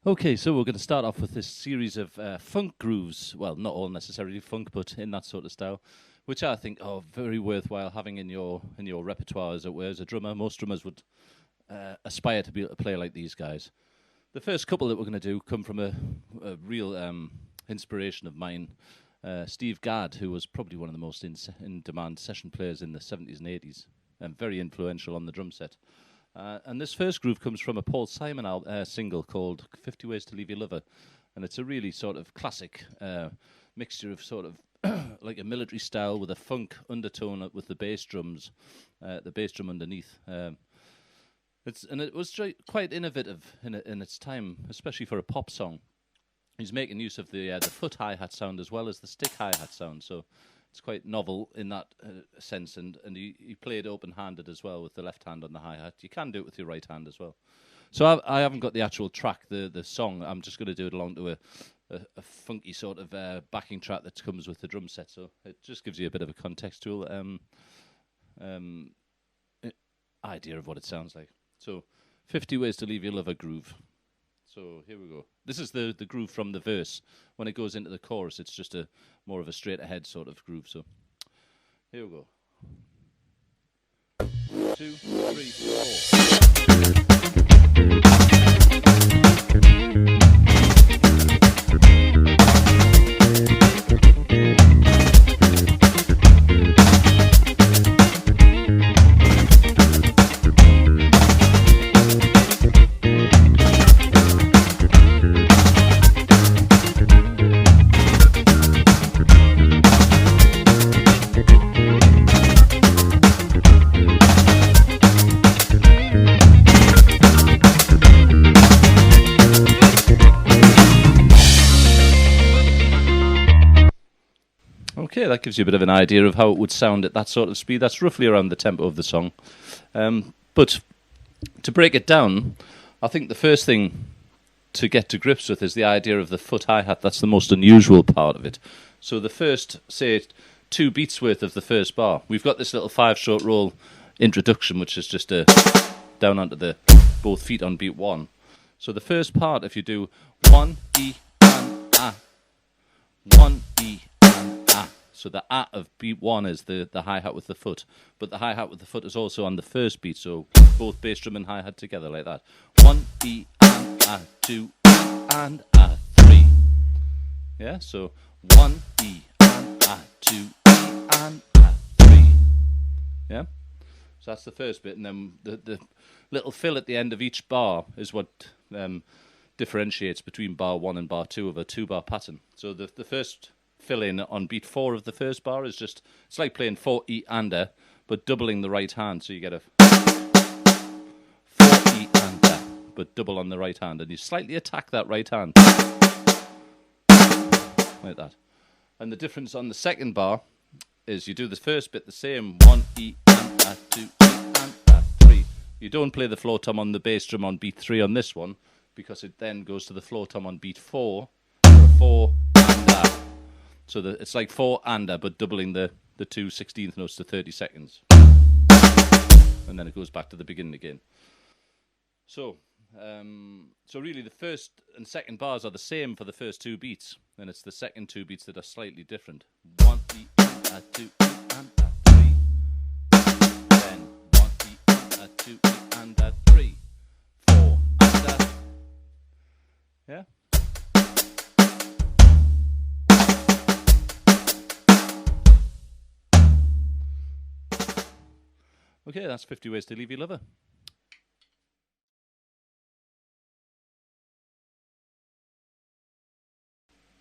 Okay, so we're going to start off with this series of funk grooves. Well, not all necessarily funk, but in that sort of style, which I think are very worthwhile having in your repertoire, as it were. As a drummer, most drummers would aspire to be able to play like these guys. The first couple that we're going to do come from a real inspiration of mine, Steve Gadd, who was probably one of the most in-demand session players in the 70s and 80s, and very influential on the drum set. And this first groove comes from a Paul Simon single called 50 Ways to Leave Your Lover. And it's a really sort of classic mixture of sort of like a military style with a funk undertone with the bass drums, the bass drum underneath. It was quite innovative in its time, especially for a pop song. He's making use of the foot hi-hat sound as well as the stick hi-hat sound, so it's quite novel in that sense, and he played open-handed as well with the left hand on the hi-hat. You can do it with your right hand as well. So I haven't got the actual track, the song. I'm just going to do it along to a funky sort of backing track that comes with the drum set, so it just gives you a bit of a contextual idea of what it sounds like. So 50 Ways to Leave Your Lover groove. So here we go. This is the groove from the verse. When it goes into the chorus, it's just more of a straight ahead sort of groove. So here we go. 1, 2, 3, 4. Okay, that gives you a bit of an idea of how it would sound at that sort of speed. That's roughly around the tempo of the song. But to break it down, I think the first thing to get to grips with is the idea of the foot hi-hat. That's the most unusual part of it. So the first, say, 2 beats worth of the first bar. We've got this little 5-short roll introduction, which is just down onto the both feet on beat 1. So the first part, if you do 1, E, and A, 1, E, and A. So the A of beat 1 is the hi-hat with the foot, but the hi-hat with the foot is also on the first beat, so both bass drum and hi-hat together like that. 1, E, and A, 2, and A, 3. Yeah, so 1, E, and A, 2, E, and A, 3. Yeah, so that's the first bit, and then the little fill at the end of each bar is what differentiates between bar 1 and bar 2 of a 2-bar pattern. So the first fill in on beat 4 of the first bar is just, it's like playing 4 E and A, but doubling the right hand, so you get a 4 E and A, but double on the right hand, and you slightly attack that right hand like that. And the difference on the second bar is you do the first bit the same, 1 E and A, 2 E and A, 3. You don't play the floor tom on the bass drum on beat 3 on this one, because it then goes to the floor tom on beat 4 for a 4 and A. So it's like 4 and A, but doubling the 2 16th notes to 30 seconds. And then it goes back to the beginning again. So really the first and second bars are the same for the first 2 beats. And it's the second 2 beats that are slightly different. 1 E and A, 2 E and A, 3. Then 1 E and A, 2 E and A, 3. 4 and A. Yeah? Okay, that's 50 Ways to Leave Your Lover.